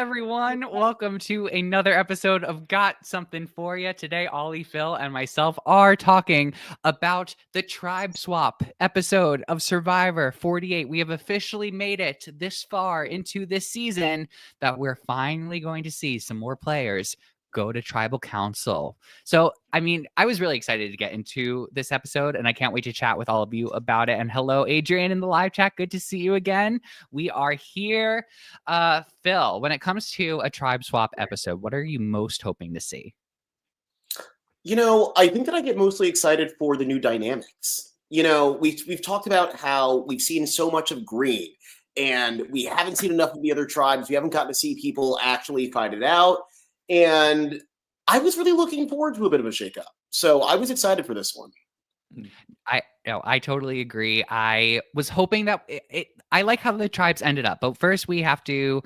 everyone. Welcome to another episode of Got Something For You. Today, Ollie, Phil, and myself are talking about the tribe swap episode of Survivor 48. We have officially made it this far into this season that we're finally going to see some more players go to tribal council. So, I mean, I was really excited to get into this episode, and I can't wait to chat with all of you about it. And hello, Adrian in the live chat. Good to see you again. We are here. Phil, when it comes to a tribe swap episode, what are you most hoping to see? I think that I get mostly excited for the new dynamics. We've talked about how we've seen so much of green, and we haven't seen enough of the other tribes. We haven't gotten to see people actually fight it out. And I was really looking forward to a bit of a shakeup. So I was excited for this one. I totally agree. I was hoping that I like how the tribes ended up, but first we have to,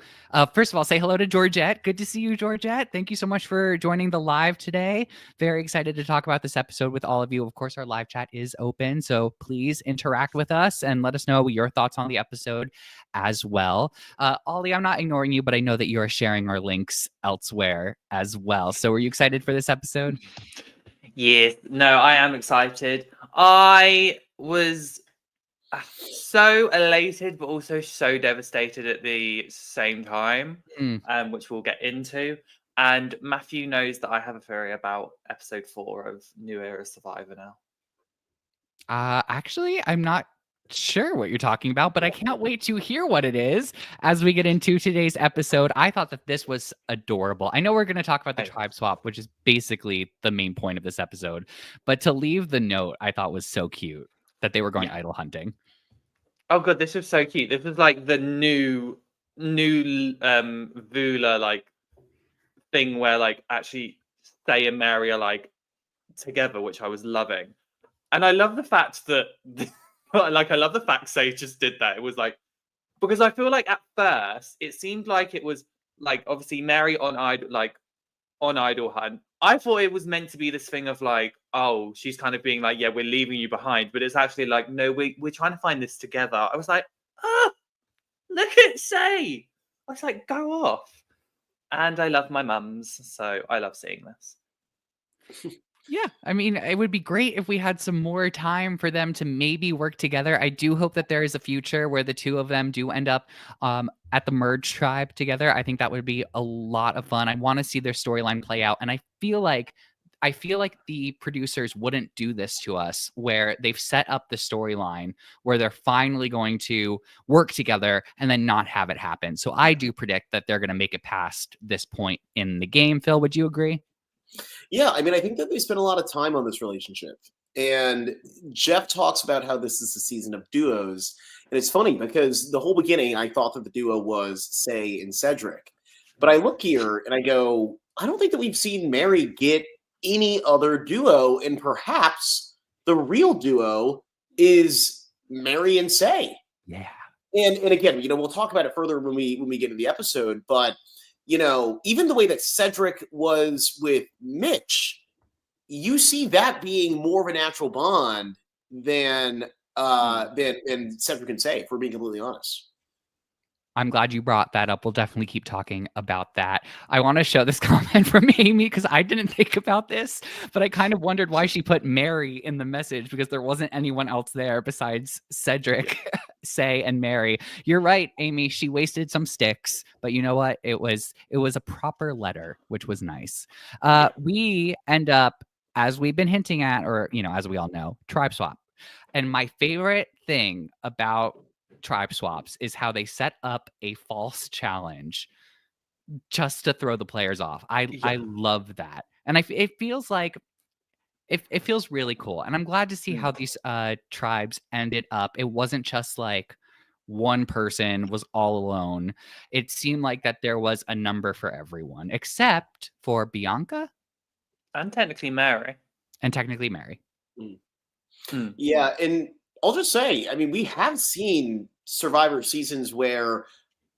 first of all, say hello to Georgette. Good to see you, Georgette. Thank you so much for joining the live today. Very excited to talk about this episode with all of you. Of course, our live chat is open, so please interact with us and let us know your thoughts on the episode as well. Ollie, I'm not ignoring you, but I know that you are sharing our links elsewhere as well. So are you excited for this episode? Yes, no, I am excited. I was so elated, but also so devastated at the same time, which we'll get into. And Matthew knows that I have a theory about episode 4 of New Era Survivor now. Actually, I'm not sure what you're talking about, but I can't wait to hear what it is as we get into today's episode. I thought that this was adorable. I know we're going to talk about the tribe swap, which is basically the main point of this episode, but to leave the note, I thought was so cute that they were going idol hunting. Oh god, this was so cute. This was like the new Vula like thing where like actually Say and Mary are like together, which I was loving. And I love the fact that I love the fact Say just did that. It was like, because I feel like at first it seemed like it was like obviously Mary on Idol Hunt. I thought it was meant to be this thing of like, oh, she's kind of being like, yeah, we're leaving you behind, but it's actually like, no, we're trying to find this together. I was like, look at Say. I was like, go off. And I love my mums, so I love seeing this. Yeah, I mean, it would be great if we had some more time for them to maybe work together. I do hope that there is a future where the two of them do end up at the merge tribe together. I think that would be a lot of fun. I want to see their storyline play out. And I feel like the producers wouldn't do this to us, where they've set up the storyline where they're finally going to work together and then not have it happen. So I do predict that they're going to make it past this point in the game. Phil, would you agree? Yeah, I mean, I think that they spent a lot of time on this relationship. And Jeff talks about how this is the season of duos. And it's funny because the whole beginning, I thought that the duo was Say and Cedric. But I look here and I go, I don't think that we've seen Mary get any other duo. And perhaps the real duo is Mary and Say. Yeah. And again, we'll talk about it further when we get into the episode. But even the way that Cedric was with Mitch, you see that being more of a natural bond than Cedric and Say, if we're being completely honest. I'm glad you brought that up. We'll definitely keep talking about that. I want to show this comment from Amy because I didn't think about this, but I kind of wondered why she put Mary in the message because there wasn't anyone else there besides Cedric, Say, and Mary. You're right, Amy. She wasted some sticks, but you know what? It was a proper letter, which was nice. We end up, as we've been hinting at, or as we all know, tribe swap. And my favorite thing about tribe swaps is how they set up a false challenge just to throw the players off. I love that. And it feels like it feels really cool. And I'm glad to see how these tribes ended up. It wasn't just like one person was all alone. It seemed like that there was a number for everyone except for Bianca and technically Mary. Yeah, and I'll just say, I mean, we have seen Survivor seasons where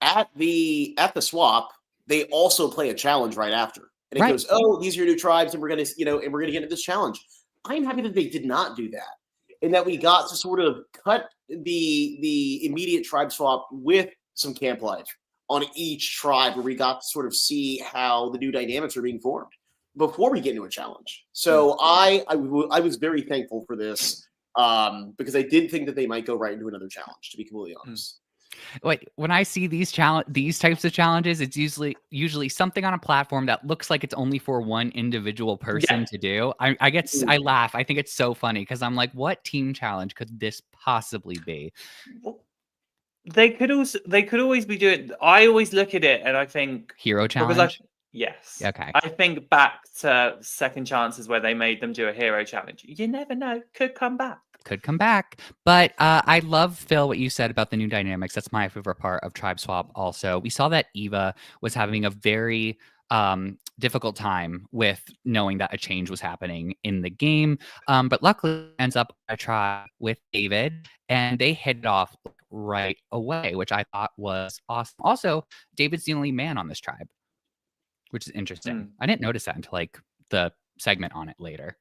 at the swap, they also play a challenge right after. And it goes, oh, these are your new tribes, and we're gonna, and we're gonna get into this challenge. I'm happy that they did not do that. And that we got to sort of cut the immediate tribe swap with some camp life on each tribe where we got to sort of see how the new dynamics are being formed before we get into a challenge. So I was very thankful for this because I did think that they might go right into another challenge, to be completely honest. Wait, when I see these types of challenges, it's usually something on a platform that looks like it's only for one individual person to do. I laugh. I think it's so funny because I'm like, what team challenge could this possibly be? They could always be doing. I always look at it and I think hero challenge. Yes. Okay. I think back to Second Chances where they made them do a hero challenge. You never know. Could come back. But I love, Phil, what you said about the new dynamics. That's my favorite part of Tribe Swap also. We saw that Eva was having a very difficult time with knowing that a change was happening in the game. But luckily ends up a tribe with David and they hit it off right away, which I thought was awesome. Also, David's the only man on this tribe, which is interesting. I didn't notice that until like the segment on it later.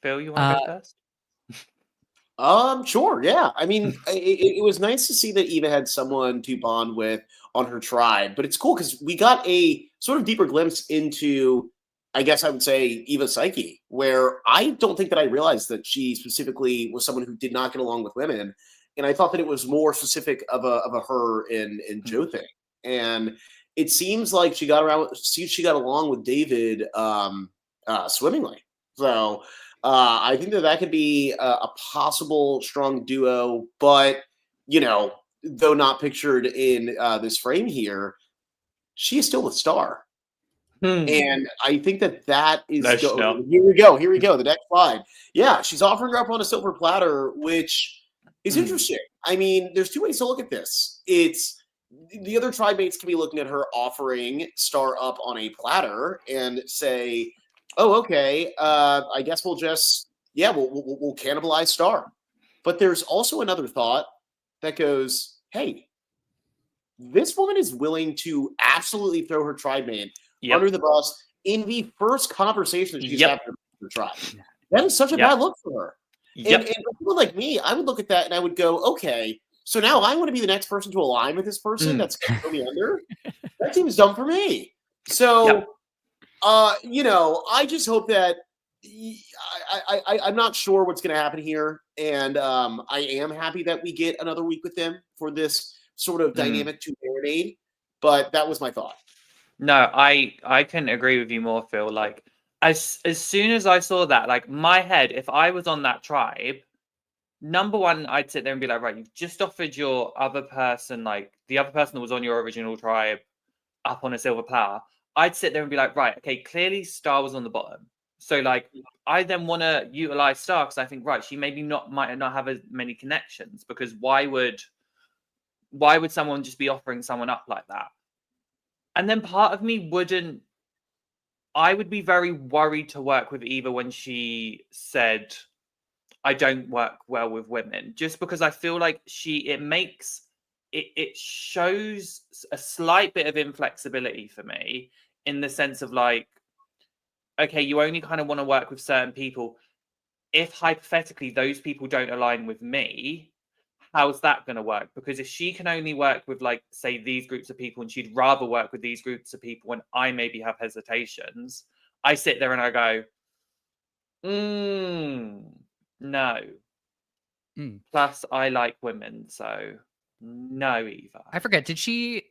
Phil, you want to go first? Sure, yeah. I mean, it was nice to see that Eva had someone to bond with on her tribe, but it's cool because we got a sort of deeper glimpse into, I guess I would say, Eva's psyche, where I don't think that I realized that she specifically was someone who did not get along with women, and I thought that it was more specific of a her and Joe thing, and it seems like she got along with David swimmingly. So. I think that could be a possible strong duo, but, though not pictured in this frame here, she is still the star. And I think that is... Here we go. The next slide. Yeah, she's offering her up on a silver platter, which is interesting. I mean, there's two ways to look at this. It's the other tribe mates can be looking at her offering Star up on a platter and say, oh, okay, I guess we'll just, we'll cannibalize Star. But there's also another thought that goes, hey, this woman is willing to absolutely throw her tribe mate under the bus in the first conversation that she's having with her tribe. That is such a bad look for her. And for people like me, I would look at that and I would go, okay, so now I want to be the next person to align with this person that's going to throw me under? That seems dumb for me. So... I just hope that I'm not sure what's going to happen here. And I am happy that we get another week with them for this sort of dynamic to marinade. But that was my thought. No, I couldn't agree with you more, Phil. Like, as soon as I saw that, like, my head, if I was on that tribe, number one, I'd sit there and be like, right, you've just offered your other person, like, the other person that was on your original tribe up on a silver platter. I'd sit there and be like, right, okay, clearly Star was on the bottom. So, like, I then want to utilize Star because I think, right, she maybe might not have as many connections because why would someone just be offering someone up like that? And then part of me I would be very worried to work with Eva when she said, I don't work well with women, just because I feel like it shows a slight bit of inflexibility for me in the sense of like, okay, you only kind of want to work with certain people. If hypothetically those people don't align with me, how's that going to work? Because if she can only work with, like, say, these groups of people and she'd rather work with these groups of people when I maybe have hesitations, I sit there and I go, no. Plus, I like women, so no, Eva. I forget, did she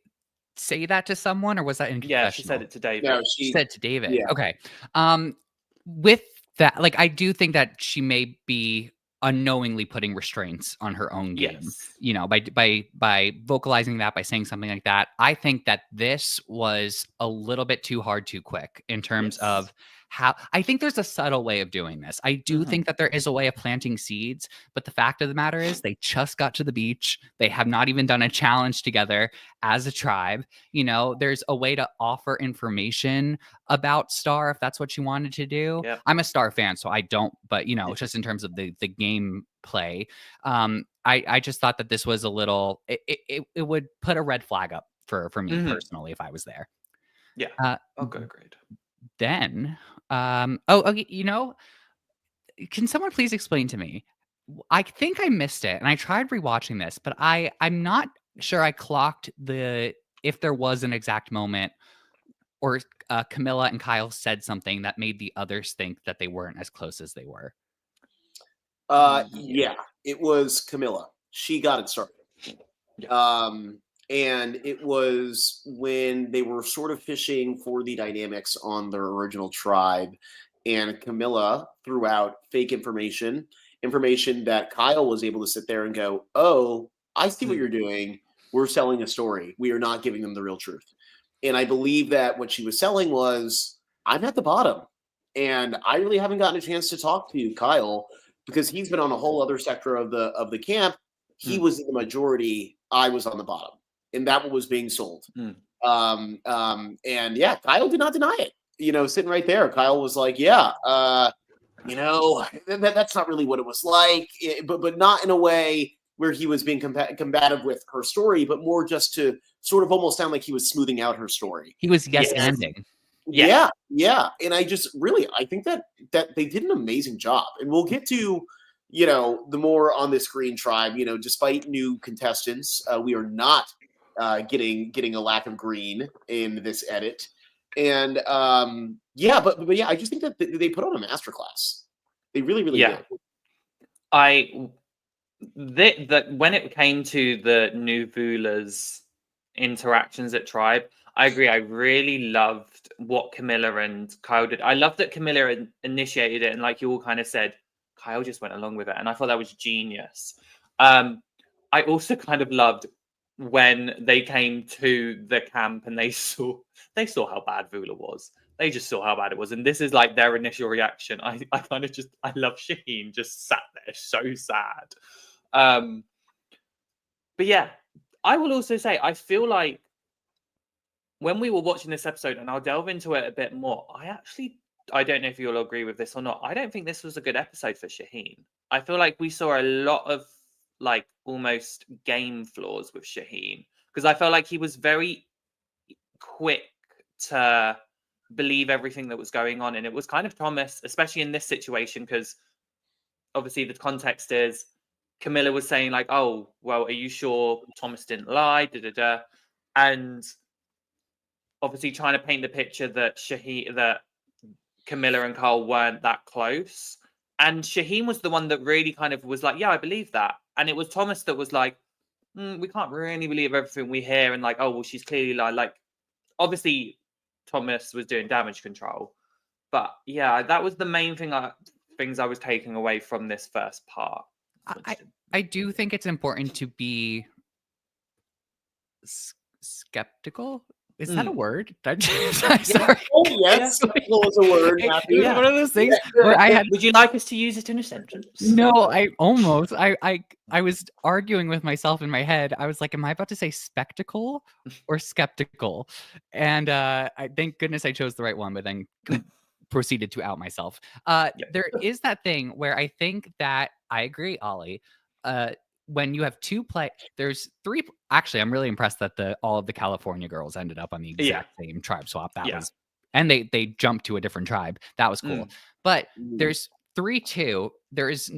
say that to someone or was that in confessional? Yeah, she said it to David. No, she said to David. Yeah. Okay. With that, like, I do think that she may be unknowingly putting restraints on her own game, by vocalizing that, by saying something like that. I think that this was a little bit too hard, too quick in terms of how I think there's a subtle way of doing this. I do think that there is a way of planting seeds, but the fact of the matter is they just got to the beach. They have not even done a challenge together as a tribe. There's a way to offer information about Star if that's what you wanted to do. Yep. I'm a Star fan, so I don't, but just in terms of the game play, I just thought that this was a little, it would put a red flag up for me personally if I was there. Yeah. Okay, agreed. Then, can someone please explain to me? I think I missed it, and I tried rewatching this, but I'm not sure, I clocked if there was an exact moment or Camilla and Kyle said something that made the others think that they weren't as close as they were. Yeah, it was Camilla. She got it started. Yeah. And it was when they were sort of fishing for the dynamics on their original tribe, and Camilla threw out fake information that Kyle was able to sit there and go, "Oh, I see what you're doing. We're selling a story. We are not giving them the real truth." And I believe that what she was selling was, "I'm at the bottom, and I really haven't gotten a chance to talk to you, Kyle, because he's been on a whole other sector of the camp. He was in the majority. I was on the bottom." And that was being sold. And yeah, Kyle did not deny it. Sitting right there, Kyle was like, "Yeah, that's not really what it was like," but not in a way where he was being combative with her story, but more just to sort of almost sound like he was smoothing out her story. He was yes-anding. Yeah. And I think that they did an amazing job. And we'll get to, the more on this green tribe, despite new contestants, we are not getting a lack of green in this edit. And but yeah, I just think that they put on a masterclass. They really, really did. When it came to the new Vula's interactions at Tribe, I agree. I really loved what Camilla and Kyle did. I loved that Camilla initiated it, and like you all kind of said, Kyle just went along with it, and I thought that was genius. I also kind of loved when they came to the camp and they saw how bad Vula was. They just saw how bad it was, and this is like their initial reaction. I love Shaheen just sat there so sad. But yeah, I will also say I feel like when we were watching this episode, and I'll delve into it a bit more, I don't know if you'll agree with this or not. I don't think this was a good episode for Shaheen. I feel like we saw a lot of like almost game flaws with Shaheen, because I felt like he was very quick to believe everything that was going on, and it was kind of Thomas, especially in this situation, because obviously the context is Camilla was saying like, "Oh, well, are you sure Thomas didn't lie?" And obviously trying to paint the picture that Camilla and Carl weren't that close. And Shaheen was the one that really kind of was like, "Yeah, I believe that." And it was Thomas that was like, "We can't really believe everything we hear." And like, "Oh, well, she's clearly like obviously Thomas was doing damage control." But yeah, that was the main things I was taking away from this first part. I do think it's important to be skeptical. Is that a word? Sorry. Oh, yes, skeptical is a word. It was one of those things where I had. Would you like us to use it in a sentence? No, I almost. I was arguing with myself in my head. I was like, "Am I about to say spectacle or skeptical?" And I thank goodness I chose the right one, but then proceeded to out myself. There is that thing where I think that I agree, Ollie. When you have there's three. Actually, I'm really impressed that all of the California girls ended up on the exact same tribe swap. That was, and they jumped to a different tribe. That was cool. But there's 3-2. There's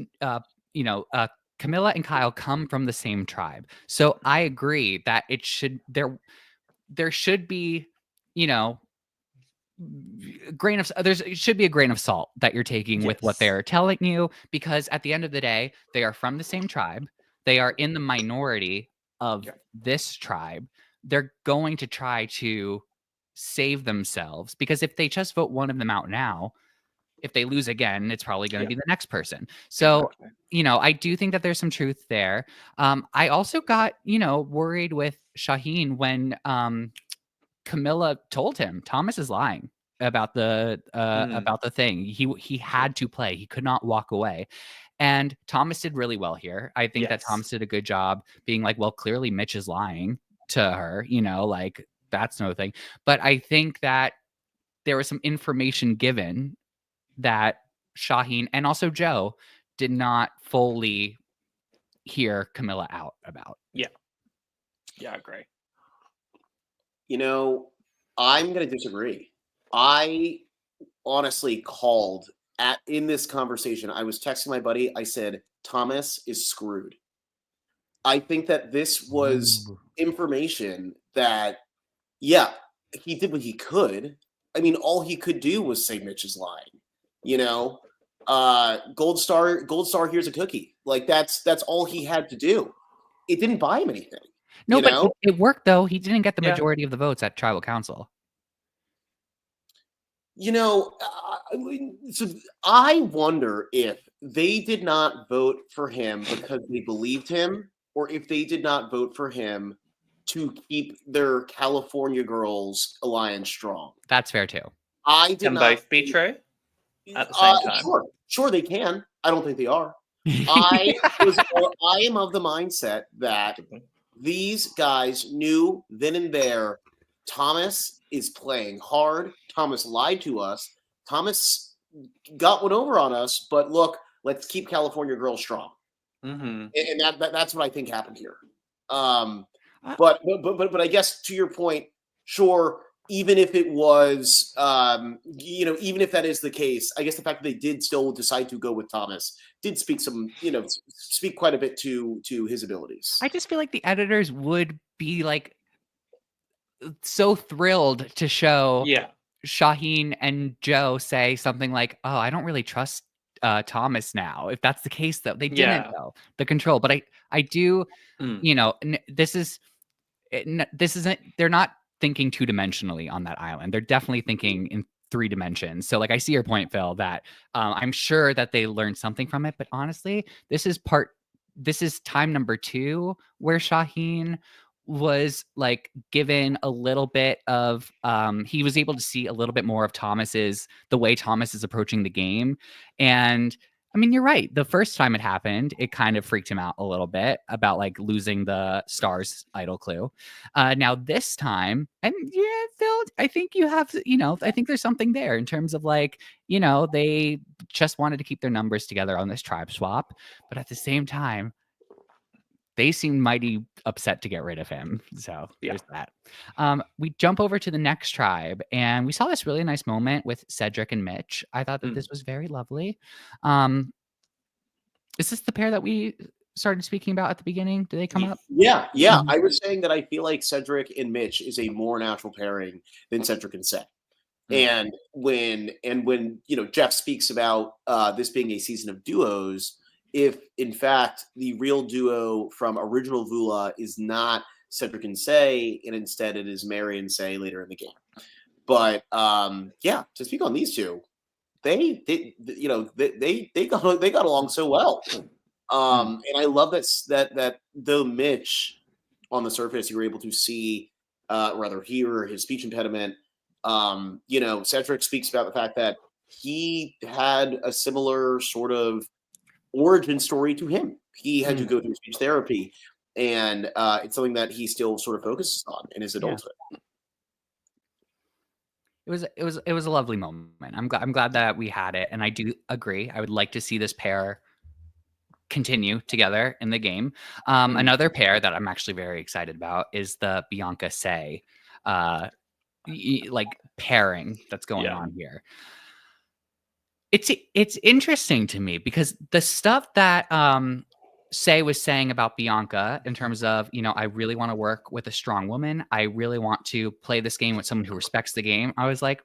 Camilla and Kyle come from the same tribe, so I agree that it should there should be it should be a grain of salt that you're taking with what they're telling you, because at the end of the day, they are from the same tribe. They are in the minority of this tribe. They're going to try to save themselves, because if they just vote one of them out now, if they lose again, it's probably going to be the next person. So, I do think that there's some truth there. I also got, worried with Shaheen when Camilla told him Thomas is lying about the thing. He had to play. He could not walk away. And Thomas did really well here. I think that Thomas did a good job being like, well, clearly Mitch is lying to her, like that's no thing. But I think that there was some information given that Shaheen and also Joe did not fully hear Camilla out about. Yeah, I agree. I'm going to disagree. I honestly called in this conversation. I was texting my buddy. I said, Thomas is screwed. I think that this was information that, yeah, he did what he could. I mean, all he could do was say Mitch is lying. You know, Gold Star, here's a cookie. Like that's all he had to do. It didn't buy him anything. No, You but know, it worked though. He didn't get the Yeah. majority of the votes at tribal council. you know. So I wonder if they did not vote for him because they believed him, or if they did not vote for him to keep their California Girls alliance strong. That's fair too. I did Can not both be think- true at the same time? Sure, they can. I don't think they are. I am of the mindset that these guys knew then and there Thomas is playing hard. Thomas lied to us. Thomas got one over on us, but look, let's keep California Girls strong. Mm-hmm. And that's what I think happened here. But I guess to your point, sure, even if it was, even if that is the case, I guess the fact that they did still decide to go with Thomas did speak quite a bit to his abilities. I just feel like the editors would be like so thrilled to show Yeah. Shaheen and Joe say something like, "Oh, I don't really trust Thomas now." If that's the case, though, they didn't Yeah. though. The control, but I do. Mm. This isn't. They're not thinking two-dimensionally on that island. They're definitely thinking in 3 dimensions. So, like, I see your point, Phil. That I'm sure that they learned something from it. But honestly, this is time number 2 where Shaheen was like given a little bit of he was able to see a little bit more of the way Thomas is approaching the game. And I mean, you're right. The first time it happened, it kind of freaked him out a little bit about like losing the stars idol clue. Now this time, and yeah, Phil, I think you have, I think there's something there in terms of like, they just wanted to keep their numbers together on this tribe swap, but at the same time, they seem mighty upset to get rid of him. So there's that. We jump over to the next tribe, and we saw this really nice moment with Cedric and Mitch. I thought that this was very lovely. Is this the pair that we started speaking about at the beginning? Did they come up? Yeah. I was saying that I feel like Cedric and Mitch is a more natural pairing than Cedric and Say. And when Jeff speaks about this being a season of duos, if in fact the real duo from original Vula is not Cedric and Say, and instead it is Mary and Say later in the game. But to speak on these two, they got along so well. And I love that though Mitch on the surface you were able to see rather hear his speech impediment. Cedric speaks about the fact that he had a similar sort of origin story to him. He had to go through speech therapy, and it's something that he still sort of focuses on in his adulthood. It was a lovely moment. I'm glad that we had it, and I do agree. I would like to see this pair continue together in the game. Another pair that I'm actually very excited about is the Bianca Say like pairing that's going on here. It's interesting to me because the stuff that Say was saying about Bianca in terms of, I really want to work with a strong woman. I really want to play this game with someone who respects the game. I was like,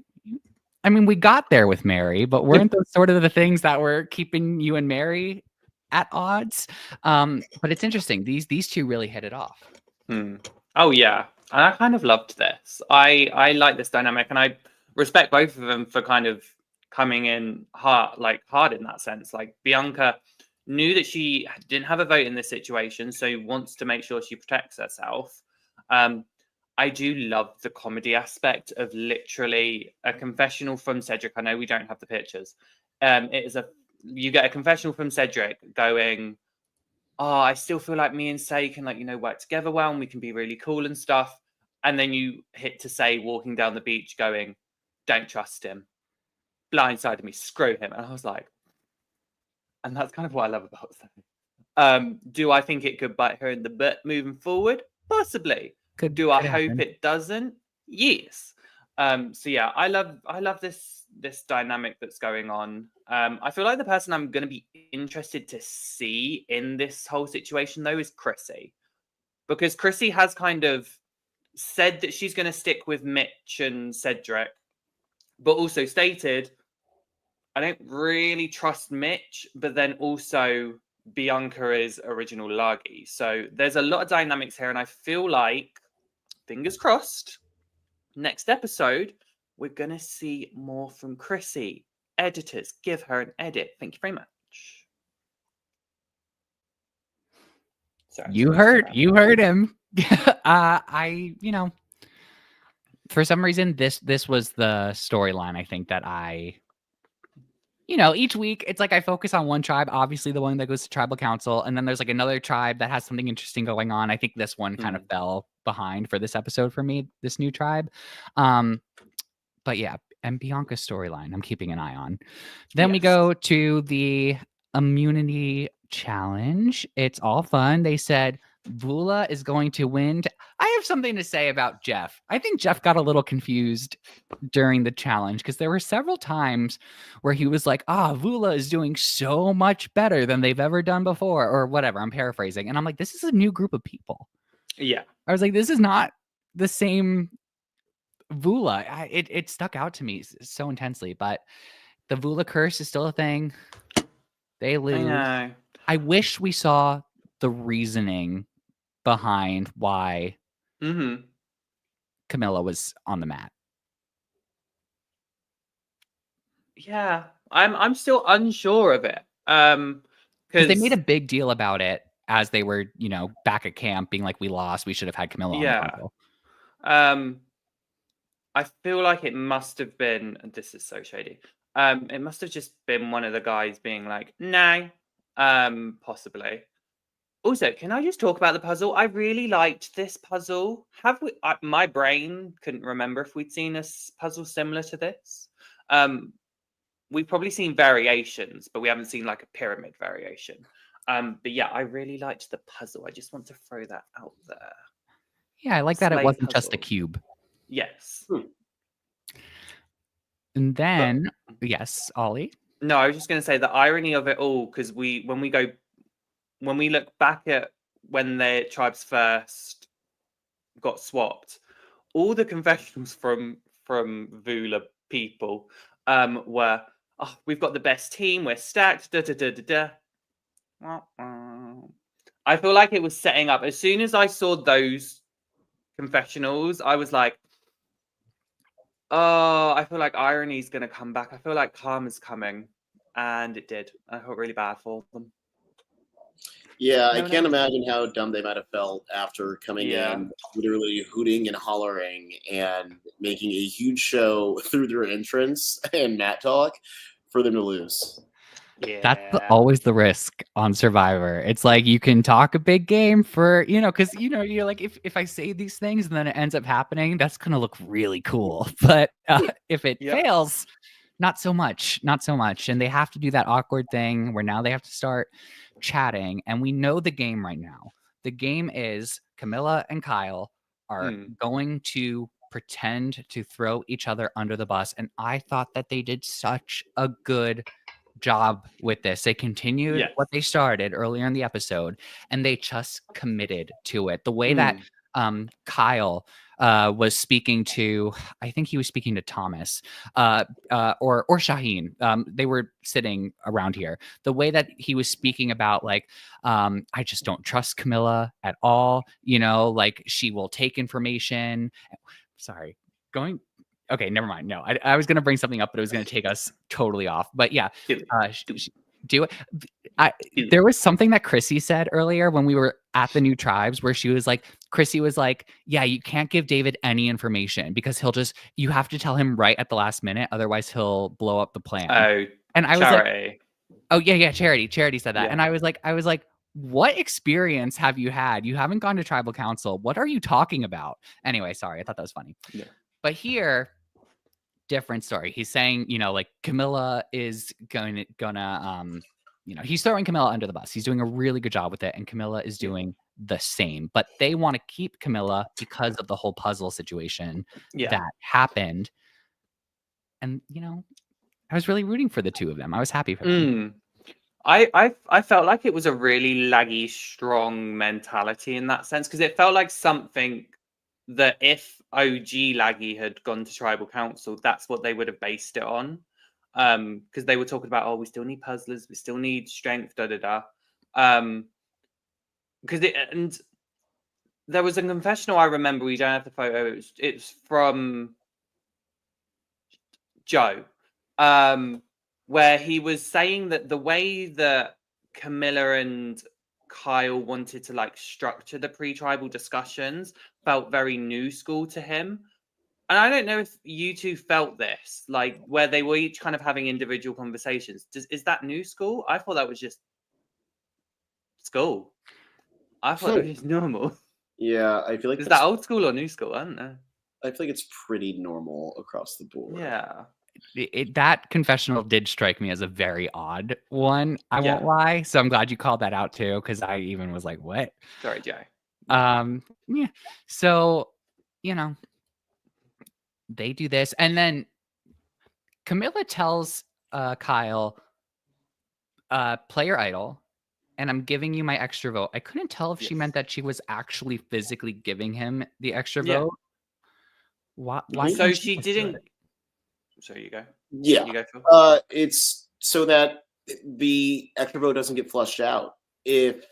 I mean, we got there with Mary, but weren't those sort of the things that were keeping you and Mary at odds? But it's interesting. These two really hit it off. Oh yeah. And I kind of loved this. I like this dynamic, and I respect both of them for kind of coming in hard in that sense. Like Bianca knew that she didn't have a vote in this situation, so wants to make sure she protects herself. I do love the comedy aspect of literally a confessional from Cedric. I know we don't have the pictures. You get a confessional from Cedric going, "Oh, I still feel like me and Say can work together well, and we can be really cool and stuff." And then you hit to Say walking down the beach going, "Don't trust him. Blindsided me, screw him." And I was like, and that's kind of what I love about Say. Do I think it could bite her in the butt moving forward? Possibly. Do I hope it doesn't? Yes. So yeah, I love this dynamic that's going on. I feel like the person I'm going to be interested to see in this whole situation though is Chrissy, because Chrissy has kind of said that she's going to stick with Mitch and Cedric, but also stated, I don't really trust Mitch, but then also Bianca is original Lagi. So there's a lot of dynamics here, and I feel like, fingers crossed, next episode, we're going to see more from Chrissy. Editors, give her an edit. Thank you very much. Sorry, You heard him. For some reason, this was the storyline I think that each week it's like I focus on one tribe, obviously the one that goes to tribal council, and then there's like another tribe that has something interesting going on. I think this one kind of fell behind for this episode for me, this new tribe. But yeah, and Bianca's storyline, I'm keeping an eye on. Then we go to the immunity challenge. It's all fun. They said Vula is going to win. I have something to say about Jeff. I think Jeff got a little confused during the challenge because there were several times where he was like, Vula is doing so much better than they've ever done before, or whatever. I'm paraphrasing. And I'm like, this is a new group of people. Yeah. I was like, this is not the same Vula. It stuck out to me so intensely, but the Vula curse is still a thing. They lose. I know. I wish we saw the reasoning behind why Camilla was on the mat. Yeah, I'm still unsure of it. Because they made a big deal about it as they were, back at camp, being like, "We lost. We should have had Camilla on the table." I feel like it must have been. This is so shady. It must have just been one of the guys being like, "No," possibly. Also, can I just talk about the puzzle? I really liked this puzzle. Have we? My brain couldn't remember if we'd seen a puzzle similar to this. We've probably seen variations, but we haven't seen like a pyramid variation. But yeah, I really liked the puzzle. I just want to throw that out there. Yeah, I like that it wasn't just a cube. Yes. And then, yes, Ollie? No, I was just going to say the irony of it all, because when we look back at when the tribes first got swapped, all the confessionals from Vula people were, we've got the best team, we're stacked, da da da da da. I feel like it was setting up. As soon as I saw those confessionals, I was like, I feel like irony's going to come back. I feel like karma's coming. And it did. I felt really bad for them. Yeah, I can't imagine how dumb they might have felt after coming in, literally hooting and hollering and making a huge show through their entrance and mat talk for them to lose. Yeah. That's always the risk on Survivor. It's like you can talk a big game for, because, you're like, if I say these things and then it ends up happening, that's going to look really cool. But if it fails, not so much. And they have to do that awkward thing where now they have to start chatting. And we know the game right now. The game is Camila and Kyle are going to pretend to throw each other under the bus. And I thought that they did such a good job with this. They continued what they started earlier in the episode, and they just committed to it. The way that Kyle was speaking to, I think he was speaking to Thomas or Shaheen. They were sitting around here. The way that he was speaking about I just don't trust Camilla at all. Like she will take information. Sorry, okay, never mind. No, I was going to bring something up, but it was going to take us totally off. But yeah, do it. There was something that Chrissy said earlier when we were at the new tribes where Chrissy was like, yeah, you can't give David any information because you have to tell him right at the last minute. Otherwise he'll blow up the plan. Oh, and I Charity. was like, oh yeah, Charity said that. Yeah. And I was like, what experience have you had? You haven't gone to tribal council. What are you talking about? Anyway, sorry. I thought that was funny. Yeah. But here, different story. He's saying, Camilla is gonna he's throwing Camilla under the bus. He's doing a really good job with it, and Camilla is doing the same. But they want to keep Camilla because of the whole puzzle situation that happened. And I was really rooting for the two of them. I was happy for them. I felt like it was a really laggy, strong mentality in that sense, because it felt like something that if OG Laggy had gone to tribal council, that's what they would have based it on. Because they were talking about, we still need puzzlers, we still need strength, because and there was a confessional I remember. We don't have the photo. It's from Joe, where he was saying that the way that Camilla and Kyle wanted to like structure the pre-tribal discussions felt very new school to him. And I don't know if you two felt this, like where they were each kind of having individual conversations. Is that new school? I thought that was just school. I thought it was just normal. Yeah, I feel like is that old school or new school? I don't know. I feel like it's pretty normal across the board. Yeah. That confessional did strike me as a very odd one. I won't lie. So I'm glad you called that out too, because I even was like, "What?" Sorry, Jay. Yeah. So they do this, and then Camilla tells Kyle, "Play your idol, and I'm giving you my extra vote." I couldn't tell if she meant that she was actually physically giving him the extra vote. Why? So she didn't. So you go. Yeah. You go, Phil. It's so that the extra vote doesn't get flushed out. If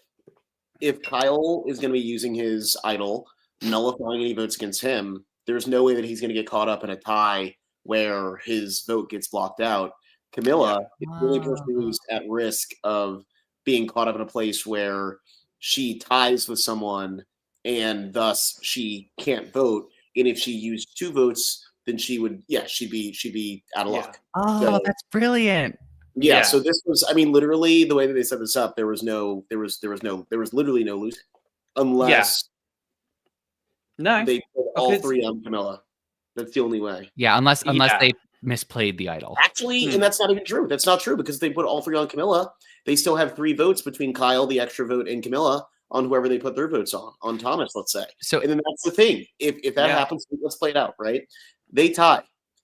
Kyle is going to be using his idol, nullifying any votes against him, there's no way that he's going to get caught up in a tie where his vote gets blocked out. Camilla is the only person who's at risk of being caught up in a place where she ties with someone and thus she can't vote. And if she used 2 votes, then she'd be out of luck. Oh, so, that's brilliant. Yeah. So this was, I mean, literally the way that they set this up, there was literally no losing unless they put all 3 on Camilla. That's the only way. Yeah, unless they misplayed the idol. Actually, and that's not even true. That's not true, because they put all 3 on Camilla. They still have 3 votes between Kyle, the extra vote, and Camilla on whoever they put their votes on Thomas, let's say. So, and then that's the thing. If that happens, let's play it out, right? They tie.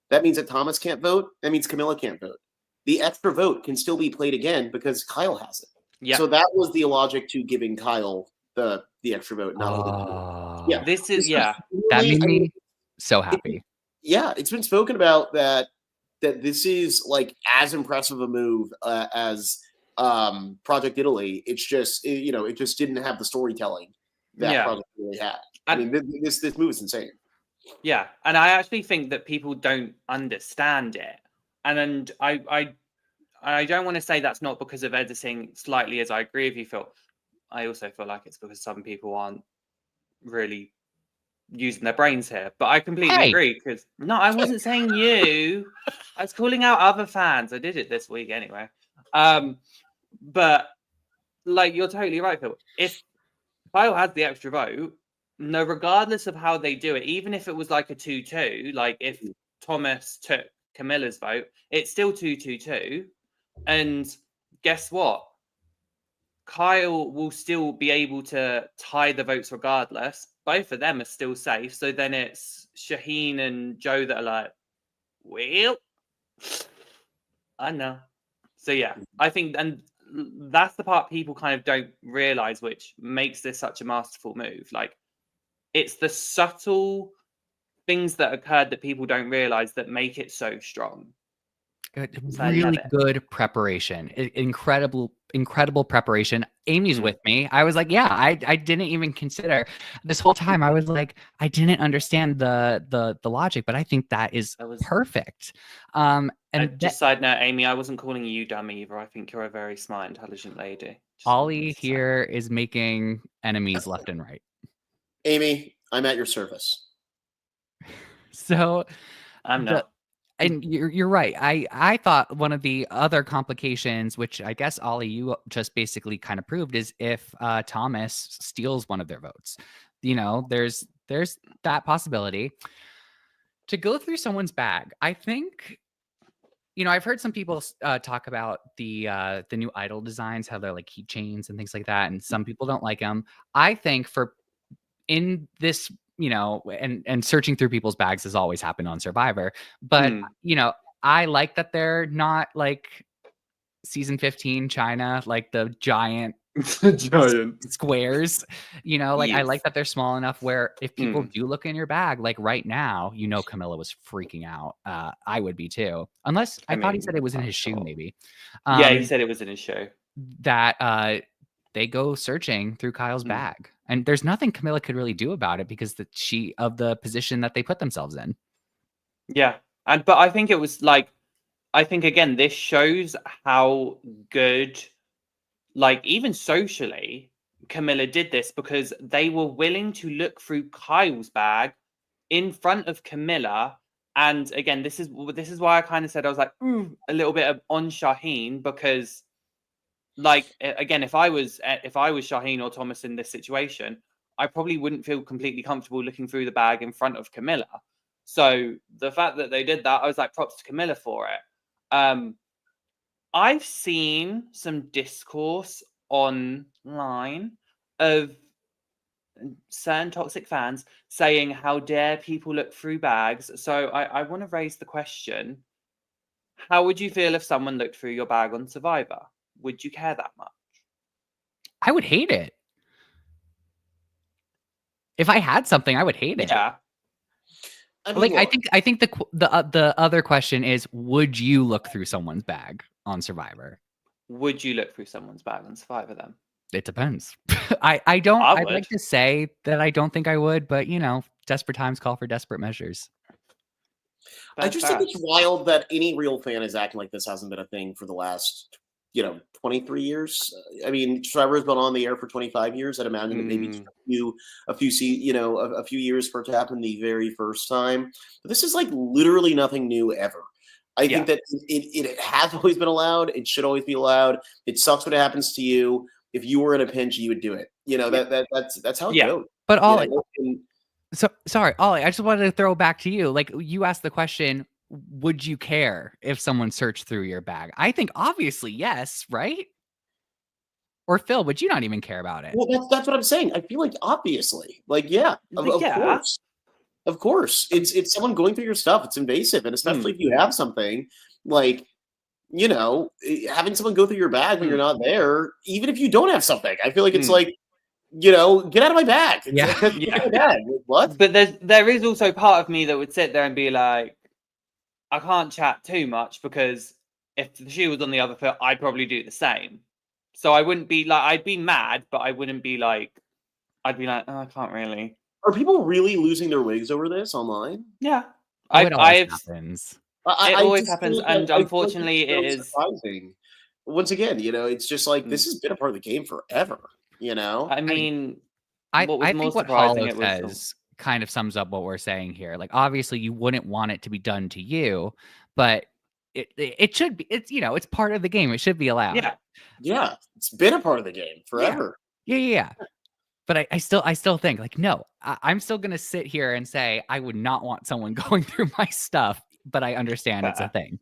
That means that Thomas can't vote. That means Camilla can't vote. The extra vote can still be played again because Kyle has it. Yeah. So that was the logic to giving Kyle the extra vote. That made me so happy. It's been spoken about that this is like as impressive a move as Project Italy. It's just it just didn't have the storytelling that Project Italy had. I mean, this move is insane. Yeah, and I actually think that people don't understand it, and I don't want to say that's not because of editing slightly, as I agree with you, Phil. I also feel like it's because some people aren't really using their brains here, but I completely agree. Because I wasn't saying you. I was calling out other fans. I did it this week anyway. But like, you're totally right, Phil. If Kyle has the extra vote, regardless of how they do it, even if it was like a 2-2, like if Thomas took Camilla's vote, it's still 2-2-2. And guess what? Kyle will still be able to tie the votes regardless. Both of them are still safe. So then it's Shaheen and Joe that are like, well, I know. So yeah, I think, and that's the part people kind of don't realize, which makes this such a masterful move. Like, it's the subtle things that occurred that people don't realize that make it so strong. Really good preparation. Incredible preparation. Amy's with me. I was like, I didn't even consider this whole time. I was like, I didn't understand the logic, but I think that is perfect. And just side note, Amy, I wasn't calling you dumb either. I think you're a very smart, intelligent lady. Ollie here is making enemies left and right. Amy, I'm at your service. So I'm not. And you're right. I thought one of the other complications, which I guess, Ollie, you just basically kind of proved, is if Thomas steals one of their votes. There's that possibility. To go through someone's bag, I think I've heard some people talk about the new idol designs, how they're like keychains and things like that, and some people don't like them. I think in this, and searching through people's bags has always happened on Survivor, but I like that they're not like season 15 China, like the giant squares, I like that they're small enough where if people do look in your bag, like right now, Camilla was freaking out. I would be too, unless I thought he said it was in his shoe, maybe. Yeah, he said it was in his shoe. That they go searching through Kyle's bag, and there's nothing Camilla could really do about it because of the position that they put themselves in. Yeah, but I think it was like, I think again, this shows how good, like even socially, Camilla did this, because they were willing to look through Kyle's bag in front of Camilla. And again, this is why I kind of said I was like a little bit on Shaheen, because like again, if I was Shaheen or Thomas in this situation, I probably wouldn't feel completely comfortable looking through the bag in front of Camilla. So the fact that they did that, I was like, props to Camilla for it. I've seen some discourse online of certain toxic fans saying, how dare people look through bags? So I want to raise the question, how would you feel if someone looked through your bag on Survivor? Would you care that much? I would hate it. If I had something, I would hate it. Yeah. I mean, I think the other question is, would you look through someone's bag on Survivor? Would you look through someone's bag on Survivor then? It depends. I'd like to say that I don't think I would, but desperate times call for desperate measures. I just think it's wild that any real fan is acting like this hasn't been a thing for the last 23 years. I mean, Survivor has been on the air for 25 years. I'd imagine it maybe a few years for it to happen the very first time. But this is like literally nothing new ever. I think that it has always been allowed. It should always be allowed. It sucks when it happens to you. If you were in a pinch, you would do it. That's how it goes. But Ollie, Ollie, I just wanted to throw back to you. Like, you asked the question, would you care if someone searched through your bag? I think obviously yes, right? Or Phil, would you not even care about it? Well, that's what I'm saying. I feel like obviously, like, of course, it's someone going through your stuff. It's invasive, and especially if you have something like, having someone go through your bag when you're not there, even if you don't have something. I feel like it's like, get out of my bag. Get out of my bag. What? But there is also part of me that would sit there and be like, I can't chat too much, because if the shoe was on the other foot, I'd probably do the same. So I wouldn't be like, I'd be mad, but I wouldn't be like, I'd be like, oh, I can't really. Are people really losing their wigs over this online? Yeah. It always happens. It always happens, and unfortunately it is surprising. Once again, it's just like, this has been a part of the game forever, I mean, I think what Hollow says kind of sums up what we're saying here. Like, obviously you wouldn't want it to be done to you, but it should be, it's part of the game. It should be allowed. Yeah. It's been a part of the game forever. Yeah. But I still think, like, no, I'm still going to sit here and say I would not want someone going through my stuff, but I understand it's a thing.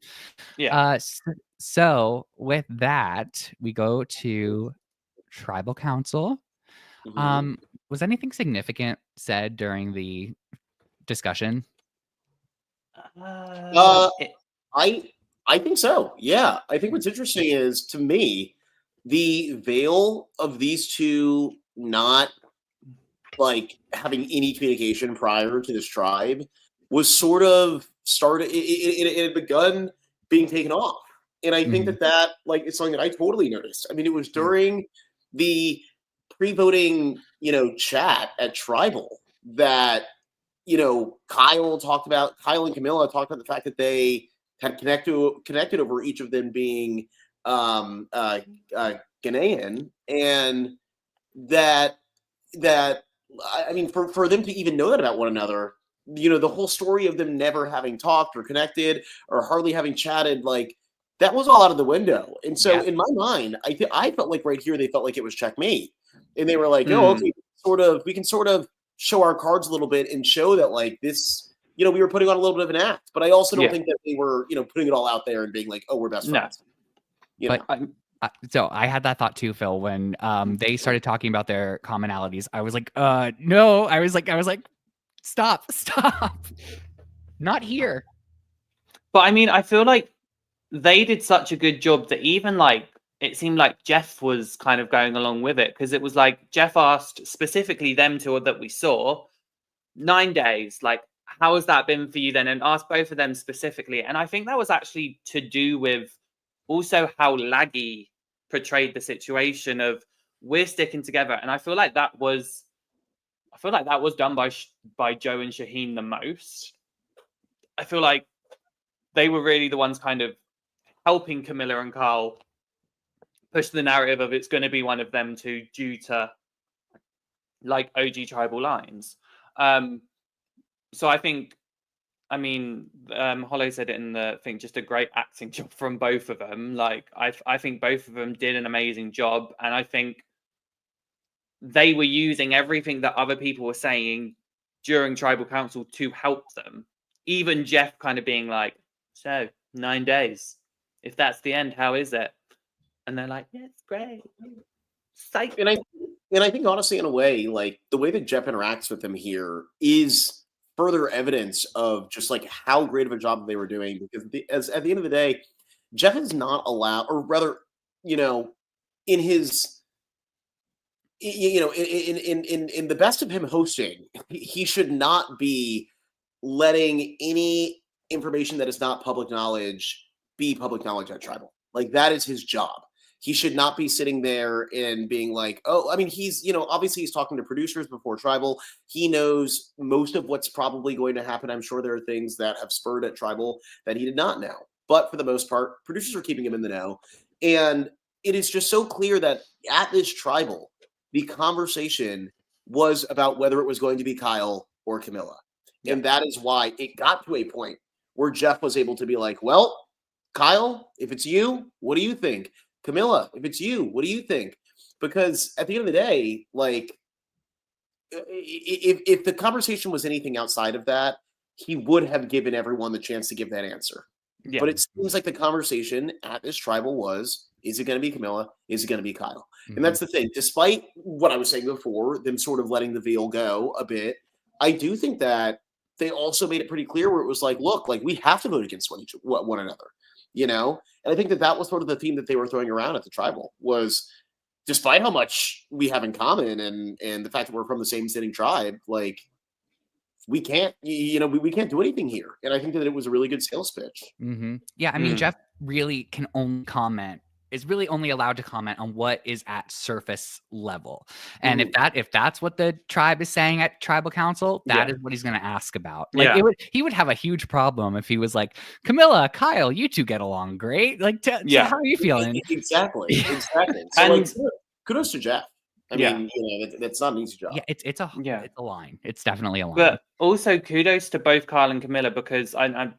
Yeah. So with that, we go to Tribal Council. Was anything significant said during the discussion? I think so. Yeah. I think what's interesting is, to me, the veil of these two not like having any communication prior to this tribe was sort of started. It had begun being taken off, and I think that like it's something that I totally noticed. I mean, it was during the pre-voting, chat at Tribal that Kyle and Camilla talked about the fact that they had connected over each of them being Ghanaian, and that I mean, for them to even know that about one another, the whole story of them never having talked or connected or hardly having chatted, like, that was all out of the window. And so in my mind, I felt like right here they felt like it was checkmate, and they were like, oh, okay, we can sort of show our cards a little bit and show that, like, this we were putting on a little bit of an act. But I also don't Yeah. think that they were, putting it all out there and being like, oh, we're best No. friends. So I had that thought too, Phil, when they started talking about their commonalities. I was like, no. I was like, stop. Not here. But I mean, I feel like they did such a good job that even like it seemed like Jeff was kind of going along with it, because it was like Jeff asked specifically them two that we saw 9 days, like, how has that been for you then? And asked both of them specifically. And I think that was actually to do with also how Laggy portrayed the situation of we're sticking together. And I feel like that was done by Joe and Shaheen the most. I feel like they were really the ones kind of helping Camila and Kyle push the narrative of it's going to be one of them two due to like OG tribal lines. So I think, Hollow said it in the thing, just a great acting job from both of them. Like, I think both of them did an amazing job. And I think they were using everything that other people were saying during tribal council to help them. Even Jeff kind of being like, so 9 days, if that's the end, how is it? And they're like, yeah, it's great. Psych. And I think honestly, in a way, like the way that Jeff interacts with them here is further evidence of just like how great of a job they were doing. Because at the end of the day, Jeff is not allowed, or rather, in his, in the best of him hosting, he should not be letting any information that is not public knowledge be public knowledge at Tribal. Like, that is his job. He should not be sitting there and being like, oh, I mean, he's, obviously he's talking to producers before Tribal. He knows most of what's probably going to happen. I'm sure there are things that have spurred at Tribal that he did not know. But for the most part, producers are keeping him in the know. And it is just so clear that at this Tribal, the conversation was about whether it was going to be Kyle or Camila. Yeah. And that is why it got to a point where Jeff was able to be like, well, Kyle, if it's you, what do you think? Camila, if it's you, what do you think? Because at the end of the day, like, if the conversation was anything outside of that, he would have given everyone the chance to give that answer. Yeah. But it seems like the conversation at this Tribal was, is it going to be Camila? Is it going to be Kyle? Mm-hmm. And that's the thing. Despite what I was saying before, them sort of letting the veil go a bit, I do think that they also made it pretty clear where it was like, look, like, we have to vote against one another. And I think that was sort of the theme that they were throwing around at the Tribal was, despite how much we have in common and the fact that we're from the same sitting tribe, like, we can't, we can't do anything here. And I think that it was a really good sales pitch. Mm-hmm. Yeah. I mean, Jeff really can only is really only allowed to comment on what is at surface level. And if that's what the tribe is saying at tribal council, that is what he's going to ask about. Like, he would have a huge problem if he was like, Camila, Kyle, you two get along great. Like, how are you feeling? Exactly. So kudos to Jeff. I mean, that's not an easy job. Yeah, it's a line. It's definitely a line. But also kudos to both Kyle and Camila, because I don't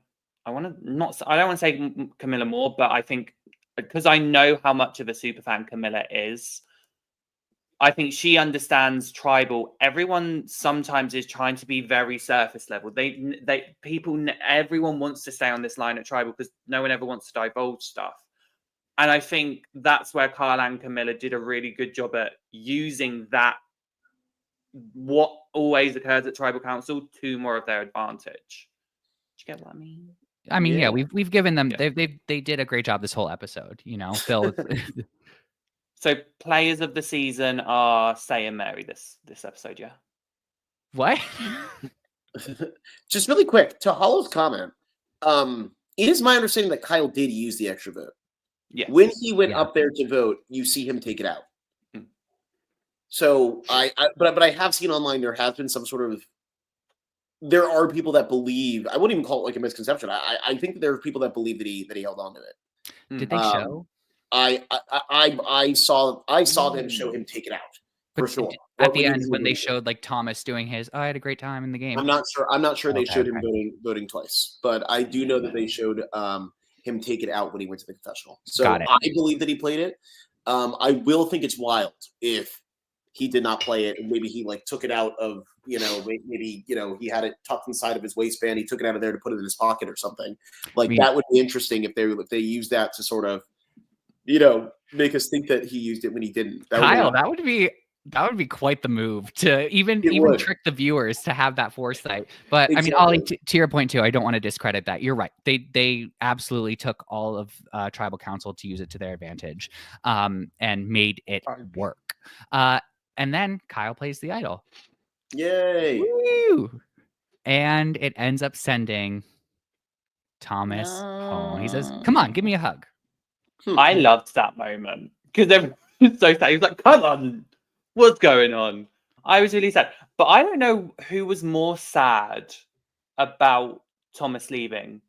want to say Camila more, but I think, because I know how much of a superfan Camila is, I think she understands Tribal. Everyone sometimes is trying to be very surface level. Everyone wants to stay on this line at Tribal because no one ever wants to divulge stuff. And I think that's where Kyle and Camila did a really good job at using that, what always occurs at Tribal Council, to more of their advantage. Do you get what I mean? I mean, yeah, we've given them, they did a great job this whole episode, Phil. So players of the season are Say and Mary this episode, yeah? What? Just really quick, to Hollow's comment, it is my understanding that Kyle did use the extra vote. Yeah. When he went up there to vote, you see him take it out. So but I have seen online there has been some sort of, there are people that believe, I wouldn't even call it like a misconception. I think that there are people that believe that he held on to it. Did they show? I saw them show him take it out for sure. At the end, when they showed like Thomas doing his, I had a great time in the game. I'm not sure they showed him voting twice, but I do know that they showed him take it out when he went to the confessional. So I believe that he played it. I will think it's wild if he did not play it, and maybe he like took it out of, maybe he had it tucked inside of his waistband. He took it out of there to put it in his pocket or something. Like that would be interesting if they used that to sort of, make us think that he used it when he didn't. Kyle, that would be quite the move to even trick the viewers to have that foresight. But exactly. I mean, Ollie, to your point too, I don't want to discredit that. You're right. They absolutely took all of tribal council to use it to their advantage, and made it work. And then Kyle plays the idol. Yay! Woo! And it ends up sending Thomas home. He says, "Come on, give me a hug." I loved that moment because everyone was so sad. He was like, "Come on, what's going on?" I was really sad, but I don't know who was more sad about Thomas leaving,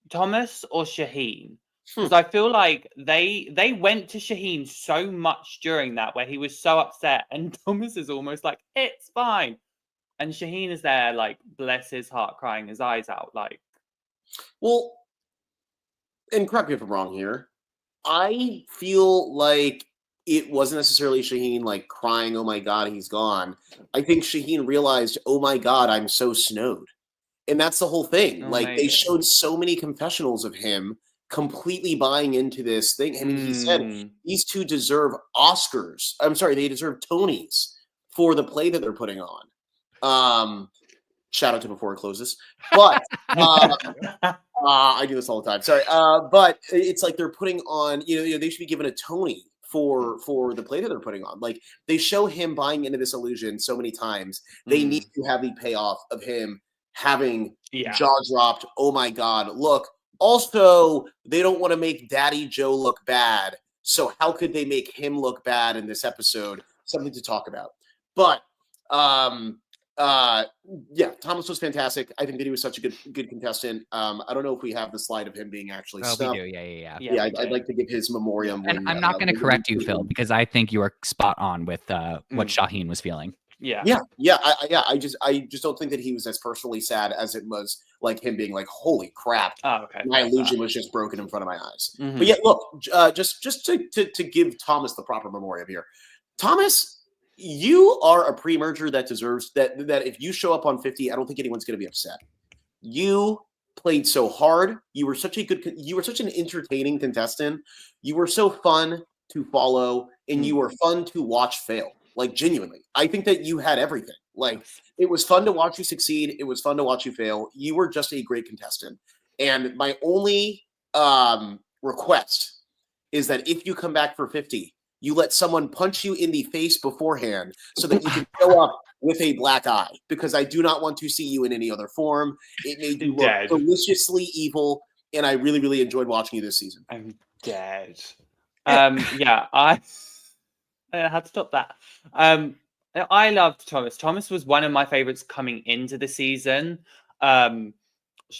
Thomas or Shaheen. Because I feel like they went to Shaheen so much during that, where he was so upset, and Thomas is almost like, "It's fine," and Shaheen is there, like, bless his heart, crying his eyes out, like. Well, and correct me if I'm wrong here, I feel like it wasn't necessarily Shaheen like crying, "Oh my God, he's gone." I think Shaheen realized, "Oh my God, I'm so snowed," and that's the whole thing. They showed so many confessionals of him completely buying into this thing. I mean, he said these two deserve Oscars. I'm sorry, they deserve Tonys for the play that they're putting on. Shout out to Before It Closes. But I do this all the time. Sorry. But it's like they're putting on, they should be given a Tony for the play that they're putting on. Like, they show him buying into this illusion so many times. They need to have the payoff of him having jaw dropped, "Oh my God, look." Also, they don't want to make Daddy Joe look bad. So how could they make him look bad in this episode? Something to talk about. But Thomas was fantastic. I think that he was such a good contestant. I don't know if we have the slide of him being actually snubbed. We do. Yeah. I'd like to give his memoriam. And I'm not going to correct you, Phil, because I think you are spot on with what Shaheen was feeling. I just don't think that he was as personally sad as it was like him being like, "Holy crap, my illusion was just broken in front of my eyes." But yeah, look, just to give Thomas the proper memoriam here, Thomas, you are a pre-merger that deserves that if you show up on 50, I don't think anyone's going to be upset. You played so hard. You were such an entertaining contestant. You were so fun to follow, and you were fun to watch fail. Like, genuinely, I think that you had everything. Like, it was fun to watch you succeed. It was fun to watch you fail. You were just a great contestant. And my only request is that if you come back for 50, you let someone punch you in the face beforehand so that you can show up with a black eye, because I do not want to see you in any other form. It made you look deliciously evil, and I really, really enjoyed watching you this season. I'm dead. I had to stop that. I loved Thomas. Thomas was one of my favorites coming into the season. Shout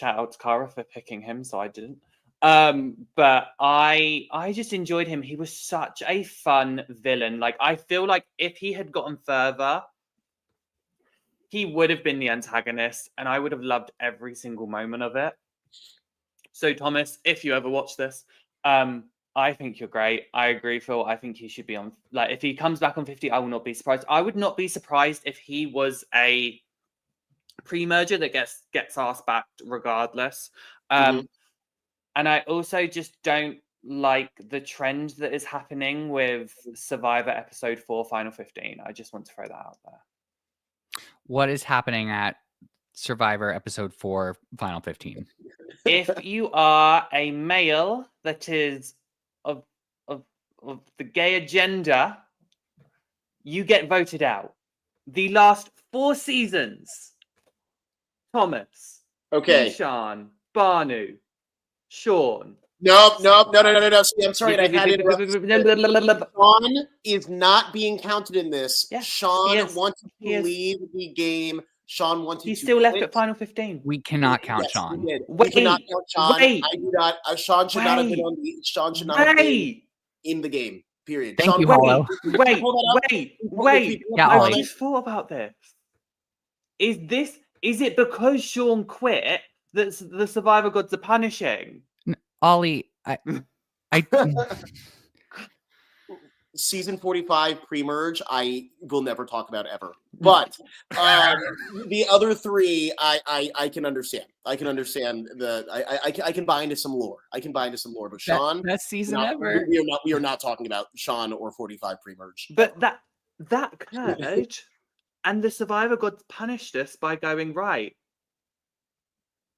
out to Cara for picking him, so I didn't. But I just enjoyed him. He was such a fun villain. Like, I feel like if he had gotten further, he would have been the antagonist, and I would have loved every single moment of it. So, Thomas, if you ever watch this, I think you're great. I agree, Phil. I think he should be on. Like, if he comes back on 50, I will not be surprised. I would not be surprised if he was a pre-merger that gets asked back regardless. And I also just don't like the trend that is happening with Survivor Episode 4 Final 15. I just want to throw that out there. What is happening at Survivor Episode 4 Final 15? If you are a male that is of the gay agenda, you get voted out. The last 4 seasons, Thomas, Ishan, Banu, Sean. No. See, I'm sorry, I had it. Sean is not being counted in this. Yes, Sean wanted to leave the game. Sean wanted to. He's still left at Final 15. We cannot count Sean. We cannot count Sean. I do not. Sean should not have been on the. Sean should not have been in the game. Period. Thank Sean, you, Hollow. Wait. Yeah, I just thought about this. Is it because Sean quit that the Survivor gods are punishing? Ollie, I season 45 pre-merge, I will never talk about ever. But the other three, I can understand. I can understand I can buy into some lore. But Sean, best season ever. we are not talking about Sean or 45 pre-merge. But that occurred, and the Survivor gods punished us by going, right,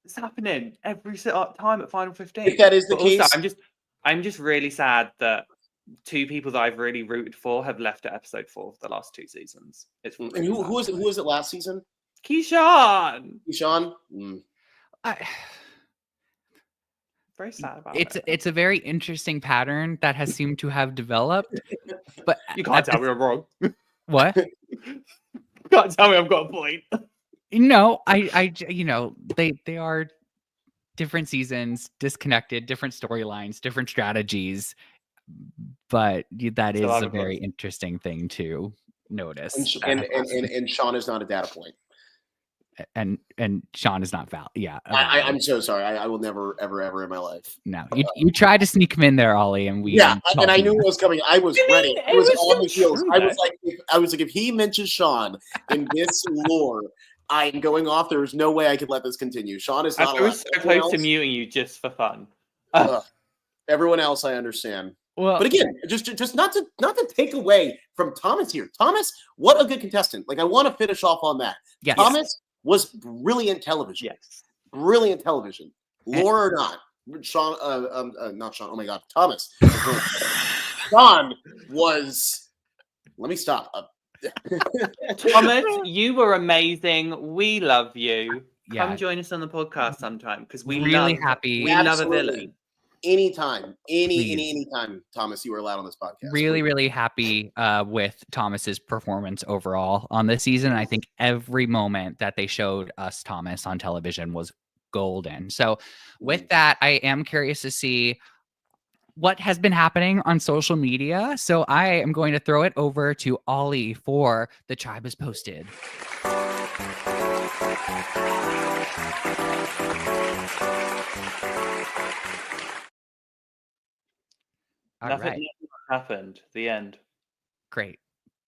it's happening every time at Final 15. If that is the But case, also, I'm just really sad that two people that I've really rooted for have left at episode 4 of the last 2 seasons. It's and who was it last season? Keyshawn. Very sad about it. It's a very interesting pattern that has seemed to have developed. But you can't tell me I'm wrong. What? You can't tell me I've got a point. No, I they are different seasons, disconnected, different storylines, different strategies. But that is a very interesting thing to notice. And Sean is not a data point. And Sean is not valid. Yeah, I'm so sorry. I will never, ever in my life. No, you tried to sneak him in there, Ollie, and we. Yeah, and I knew it was coming. I was ready. It was on the heels. I was like, if he mentions Sean in this lore, I'm going off. There's no way I could let this continue. Sean is not. I was so close to muting you just for fun. Everyone else, I understand. Well, but again, just not to take away from Thomas here. Thomas, what a good contestant. Like, I want to finish off on that. Yes. Thomas was brilliant television. Yes. Brilliant television. Lore or not. Sean, not Sean. Oh my God. Thomas. Sean was, let me stop. Thomas, you were amazing. We love you. Yeah. Come join us on the podcast sometime because we really happy. We love a villain. Anytime, anytime, Thomas, you were allowed on this podcast. Really happy with Thomas's performance overall on this season. I think every moment that they showed us Thomas on television was golden. So with that, I am curious to see what has been happening on social media. So I am going to throw it over to Ollie for The Tribe Is Posted. Nothing happened. The end. Great.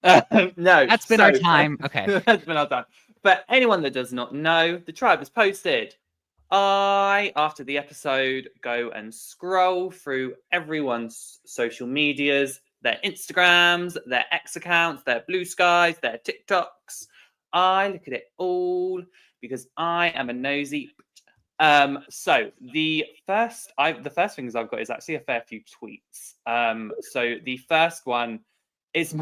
No, that's been our time. Okay, that's been our time. But anyone that does not know, The Tribe Is Posted. After the episode, go and scroll through everyone's social medias, their Instagrams, their X accounts, their Blue Skies, their TikToks. I look at it all because I am a nosy. So the first things I've got is actually a fair few tweets. So the first one is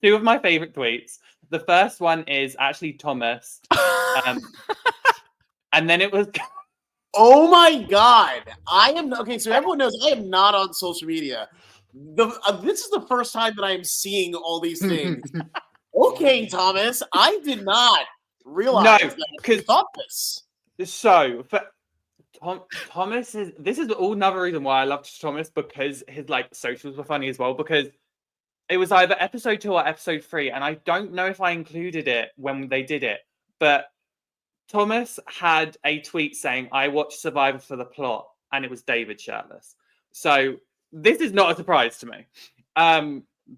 two of my favorite tweets. The first one is actually Thomas, and then it was. Oh my God! I am okay. So everyone knows I am not on social media. This is the first time that I am seeing all these things. Okay, Thomas, I did not realize that you thought this. So for Thomas this is another reason why I loved Thomas, because his socials were funny as well, because it was either episode 2 or episode 3, and I don't know if I included it when they did it, but Thomas had a tweet saying, "I watched Survivor for the plot," and it was David shirtless. So this is not a surprise to me.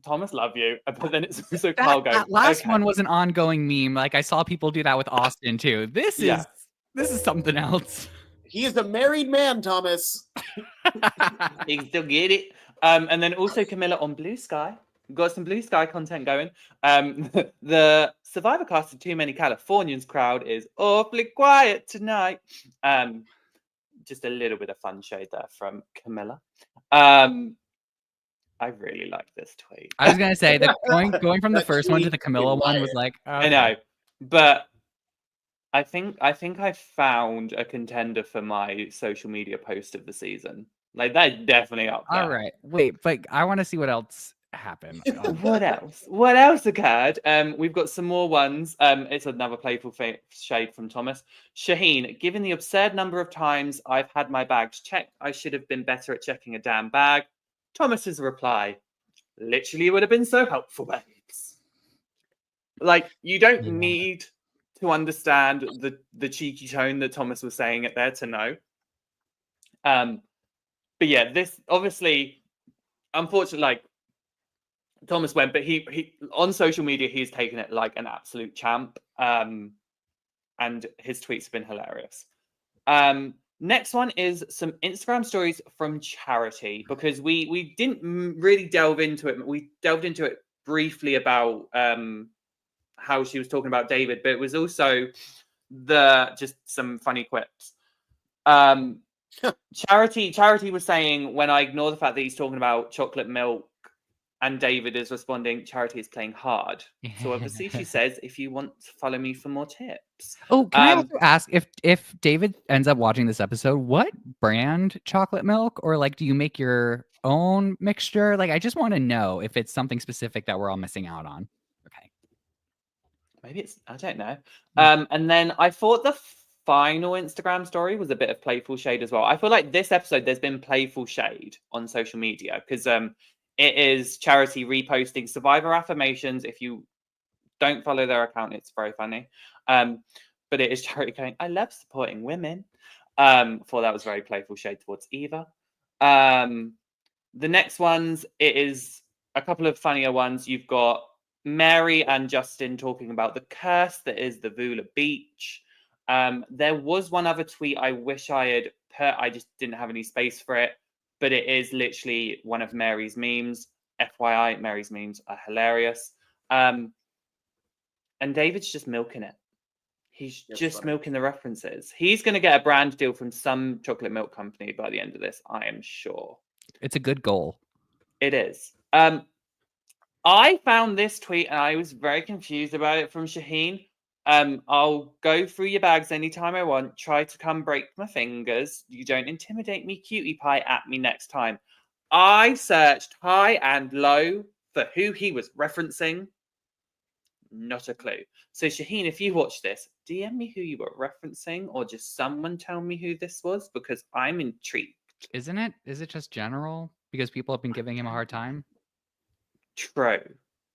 Thomas, love you. But then it's also Kyle going. That last one was an ongoing meme. Like, I saw people do that with Austin too. This is something else. He is a married man, Thomas. You can still get it. And then also Camila on Blue Sky. Got some Blue Sky content going. The Survivor cast of Too Many Californians crowd is awfully quiet tonight. Just a little bit of fun shade there from Camila. I really like this tweet. I was gonna say that going from the first one to the Camilla one was like, okay. I know, but I think I found a contender for my social media post of the season. Like, they're definitely up there. All right, wait, but I want to see what else happened. What else? What else occurred? We've got some more ones. It's another playful shade from Thomas. Shaheen, given the absurd number of times I've had my bags checked, I should have been better at checking a damn bag. Thomas's reply, literally would have been so helpful, babes. Like, you don't need to understand the cheeky tone that Thomas was saying it there to know. But yeah, this obviously, unfortunately, Thomas went, but he on social media he's taken it like an absolute champ. And his tweets have been hilarious. Next one is some Instagram stories from Charity, because we didn't really delve into it. We delved into it briefly about how she was talking about David, but it was also just some funny quips. Charity was saying, when I ignore the fact that he's talking about chocolate milk and David is responding, Charity is playing hard. So obviously she says, if you want to follow me for more tips. Oh, can I also ask if David ends up watching this episode, what brand chocolate milk, or like, do you make your own mixture? Like, I just want to know if it's something specific that we're all missing out on. Okay. Maybe it's, I don't know. And then I thought the final Instagram story was a bit of playful shade as well. I feel like this episode, there's been playful shade on social media, because it is Charity reposting survivor affirmations. If you don't follow their account, it's very funny. But it is Charity going, I love supporting women. Thought that was very playful shade towards Eva. The next ones, it is a couple of funnier ones. You've got Mary and Justin talking about the curse that is the Vula Beach. There was one other tweet I wish I had put. I just didn't have any space for it. But it is literally one of Mary's memes. FYI, Mary's memes are hilarious. And David's just milking it. He's just milking the references. He's going to get a brand deal from some chocolate milk company by the end of this, I am sure. It's a good goal. It is. I found this tweet and I was very confused about it, from Shaheen. I'll go through your bags anytime I want. Try to come break my fingers. You don't intimidate me, cutie pie, at me next time. I searched high and low for who he was referencing. Not a clue. So Shaheen, if you watch this, DM me who you were referencing, or just someone tell me who this was, because I'm intrigued. Isn't it? Is it just general? Because people have been giving him a hard time? True.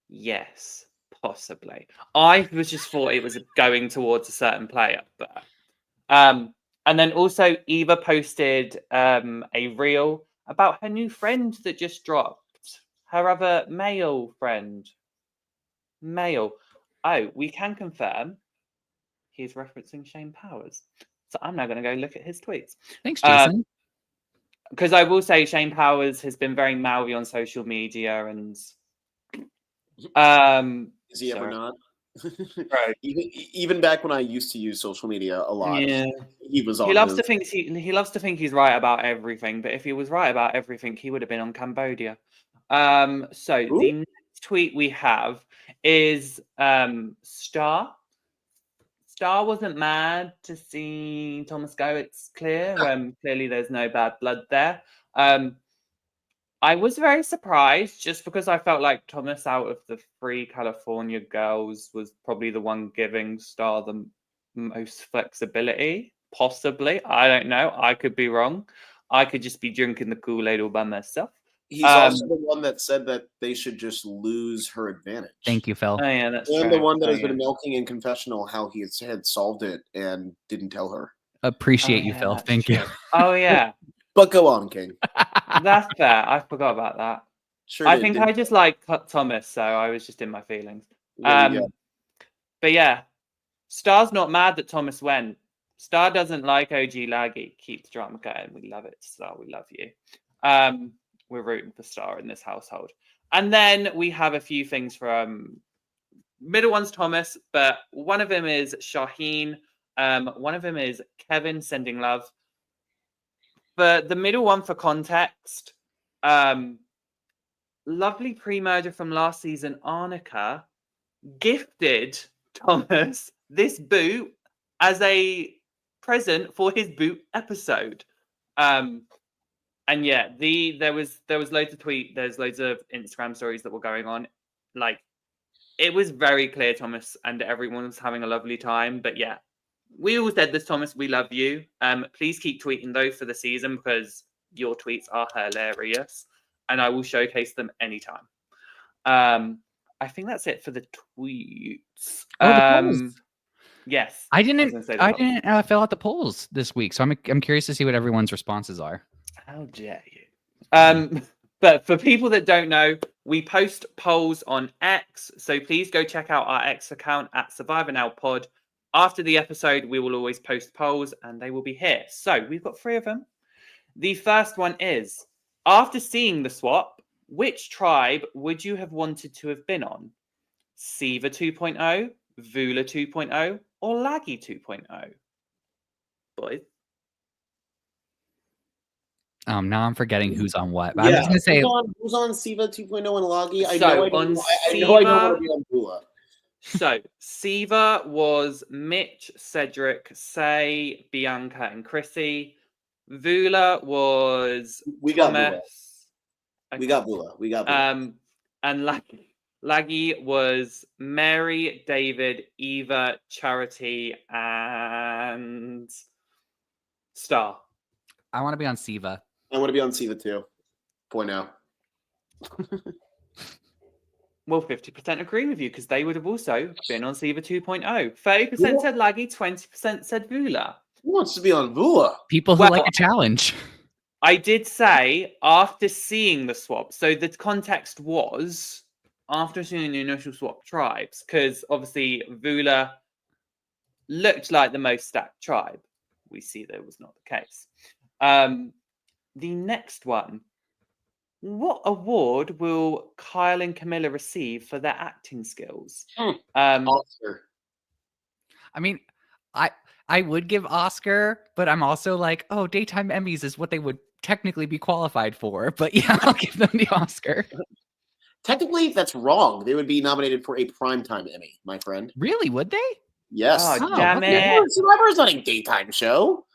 Yes. Possibly. I was just thought it was going towards a certain player, but and then also Eva posted a reel about her new friend that just dropped. Her other male friend. Oh, we can confirm he's referencing Shane Powers. So I'm now going to go look at his tweets. Thanks, Jason. Because I will say Shane Powers has been very mouthy on social media, and is he ever not? Right. Even back when I used to use social media a lot, yeah, he was on. He loves to think he loves to think he's right about everything, but if he was right about everything, he would have been on Cambodia. So Ooh. the next tweet we have is Star. Star wasn't mad to see Thomas go. It's clear. Clearly, there's no bad blood there. I was very surprised, just because I felt like Thomas, out of the 3 California girls, was probably the one giving Star the most flexibility. Possibly. I don't know. I could be wrong. I could just be drinking the Kool-Aid all by myself. He's also the one that said that they should just lose her advantage. Thank you, Phil. Oh, yeah, that's and true. the one that has been milking in confessional how he had solved it and didn't tell her. Appreciate you, Phil. Thank you. Oh, yeah. But go on, King. That's fair. I forgot about that. Sure. I think I just like Thomas, so I was just in my feelings. But yeah, Star's not mad that Thomas went. Star doesn't like OG Laggy. Keep the drama going. We love it, Star. We love you. We're rooting for Star in this household. And then we have a few things from middle one's Thomas, but one of them is Shaheen. One of them is Kevin sending love. But the middle one, for context, lovely pre-merger from last season, Arnica gifted Thomas this boot as a present for his boot episode. And yeah, there was loads of there's loads of Instagram stories that were going on. Like, it was very clear Thomas and everyone was having a lovely time. But yeah, we all said this, Thomas, we love you. Please keep tweeting those for the season, because your tweets are hilarious and I will showcase them anytime. I think that's it for the tweets. Yes. I didn't fill out the polls this week, so I'm curious to see what everyone's responses are. How dare you? But for people that don't know, We post polls on X, so please go check out our X account at SurvivorNowPod. After the episode, we will always post polls, and they will be here. So we've got 3 of them. The first one is, after seeing the swap, which tribe would you have wanted to have been on? Siva 2.0, Vula 2.0, or Laggy 2.0? Boys. Now I'm forgetting who's on what. But I'm just gonna say who's on Siva 2.0 and Loggy? I So, know I on know I Siva- want to be on Bula. So, Siva was Mitch, Cedric, Say, Bianca, and Chrissy. Vula was We got Bula. Thomas. We got Bula. We got Bula. And Laggy was Mary, David, Eva, Charity, and Star. I want to be on Siva. I want to be on Siva 2.0. Well, 50% agree with you because they would have also been on Siva 2.0. 30% said Laggy, 20% said Vula. Who wants to be on Vula? People who like a challenge. I did say after seeing the swap. So the context was after seeing the initial swap tribes, because obviously Vula looked like the most stacked tribe. We see that was not the case. The next one. What award will Kyle and Camilla receive for their acting skills? Oscar. I mean, I would give Oscar, but I'm also like, oh, daytime Emmys is what they would technically be qualified for. But yeah, I'll give them the Oscar. Technically, that's wrong. They would be nominated for a primetime Emmy, my friend. Really? Would they? Yes. Oh, damn okay. it. Survivor's not a daytime show.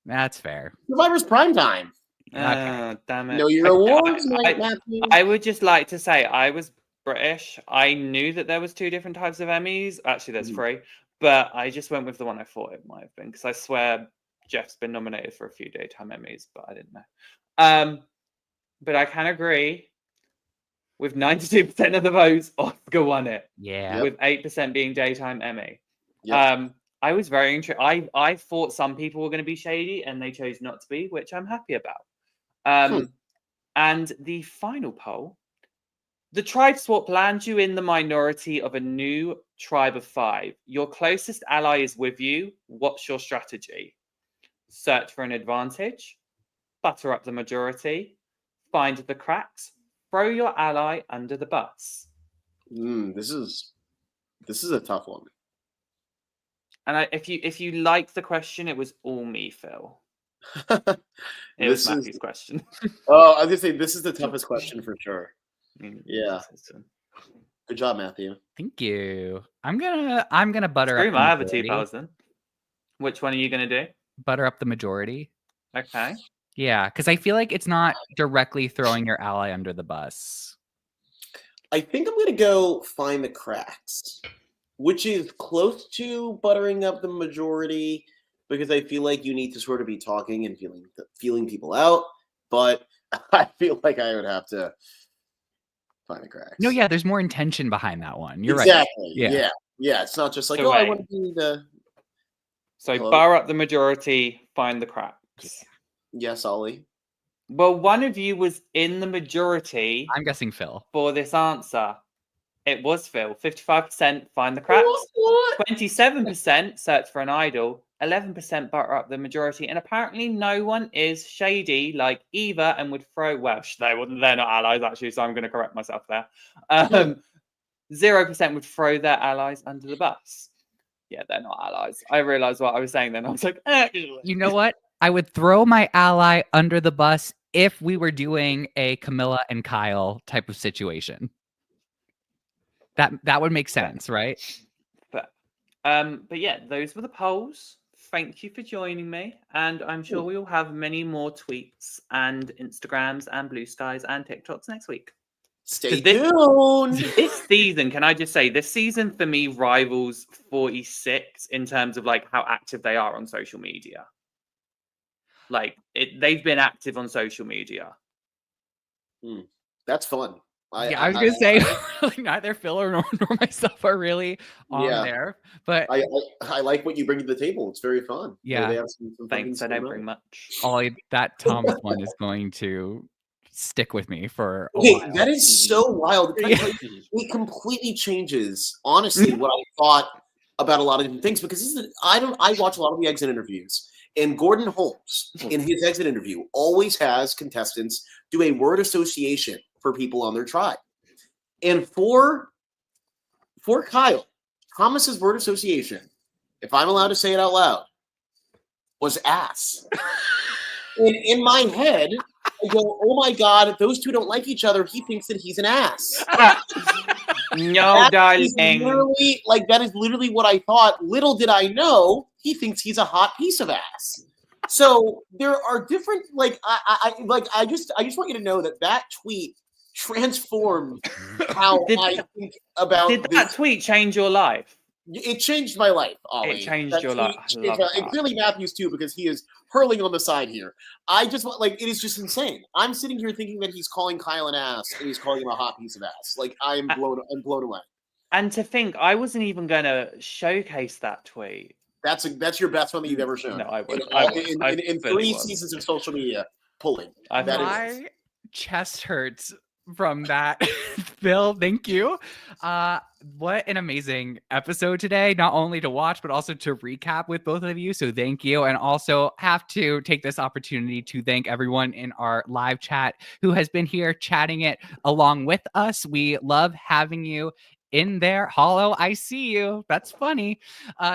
That's fair. Survivor's primetime. Damn it. Know your awards, Matthew. I would just like to say I was British. I knew that there was 2 different types of Emmys. Actually, there's 3. But I just went with the one I thought it might have been, because I swear Jeff's been nominated for a few daytime Emmys, but I didn't know. But I can agree with 92% of the votes, Oscar won it. Yeah. With 8% being daytime Emmy. Yep. I was very interested. I thought some people were going to be shady, and they chose not to be, which I'm happy about. And the final poll. The tribe swap lands you in the minority of a new tribe of 5. Your closest ally is with you. What's your strategy? Search for an advantage, butter up the majority, find the cracks, throw your ally under the bus. This is a tough one. And if you like the question, it was all me, Phil. It was Matthew's question. Oh, I was gonna say this is the toughest question for sure. Yeah. Good job, Matthew. Thank you. I'm gonna butter up. I have a 2,000. Which one are you gonna do? Butter up the majority. Okay. Yeah, because I feel like it's not directly throwing your ally under the bus. I think I'm gonna go find the cracks, which is close to buttering up the majority, because I feel like you need to sort of be talking and feeling people out. But I feel like I would have to find the cracks. No, yeah, there's more intention behind that one. You're exactly. right. Yeah. It's not just like, So I want to be the. So bar up the majority, find the cracks. Yes, Ollie. Well, one of you was in the majority. I'm guessing Phil. For this answer. It was Phil. 55% find the cracks. 27% search for an idol. 11% butter up the majority. And apparently no one is shady like Eva and would throw... Well, they're not allies, actually, so I'm going to correct myself there. 0% would throw their allies under the bus. Yeah, they're not allies. I realized what I was saying then. I was like, You know what? I would throw my ally under the bus if we were doing a Camila and Kyle type of situation. That would make sense, right? But yeah, those were the polls. Thank you for joining me. And I'm sure we will have many more tweets and Instagrams and Blue Skies and TikToks next week. Stay tuned. This season, can I just say, this season for me rivals 46 in terms of like how active they are on social media. Like they've been active on social media. That's fun. I was gonna say neither Phil nor myself are really on there, but I like what you bring to the table. It's very fun. Yeah, they have some thanks. I don't bring much. Ollie, that Thomas one is going to stick with me for a Okay, while. that is so wild. It completely changes, honestly, what I thought about a lot of different things, because this is, I watch a lot of the exit interviews, and Gordon Holmes in his exit interview always has contestants do a word association for people on their tribe. And for Kyle, Thomas's word association, if I'm allowed to say it out loud, was ass. And in my head, I go, oh my God, if those two don't like each other, he thinks that he's an ass. No, darling. That is literally what I thought. Little did I know, he thinks he's a hot piece of ass. So there are different, I just want you to know that tweet transformed how I think about. Did that tweet change your life? It changed my life, Ollie. It changed your life. And clearly Matthew's too, because he is hurling on the side here. I just want, it is just insane. I'm sitting here thinking that he's calling Kyle an ass and he's calling him a hot piece of ass. I'm blown away. And to think, I wasn't even going to showcase that tweet. That's your best one that you've ever shown. No, I would. In 3 seasons of social media, pulling. My chest hurts from that. Bill, thank you. What an amazing episode today, not only to watch but also to recap with both of you, so thank you. And also have to take this opportunity to thank everyone in our live chat who has been here chatting it along with us. We love having you in there. Hollow, I see you. That's funny.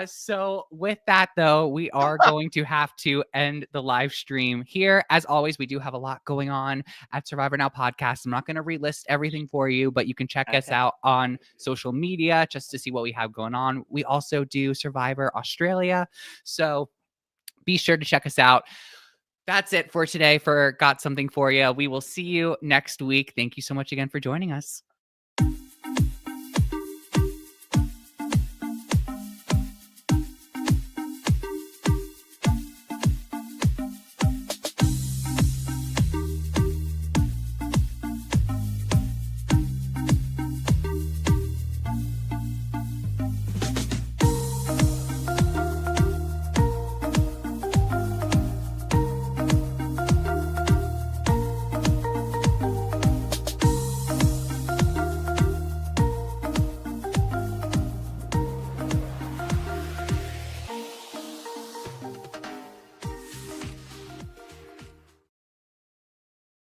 So with that, though, we are going to have to end the live stream here. As always, we do have a lot going on at Survivor Now Podcast. I'm not going to relist everything for you, but you can check us out on social media just to see what we have going on. We also do Survivor Australia, so be sure to check us out. That's it for today for Got Something For You. We will see you next week. Thank you so much again for joining us.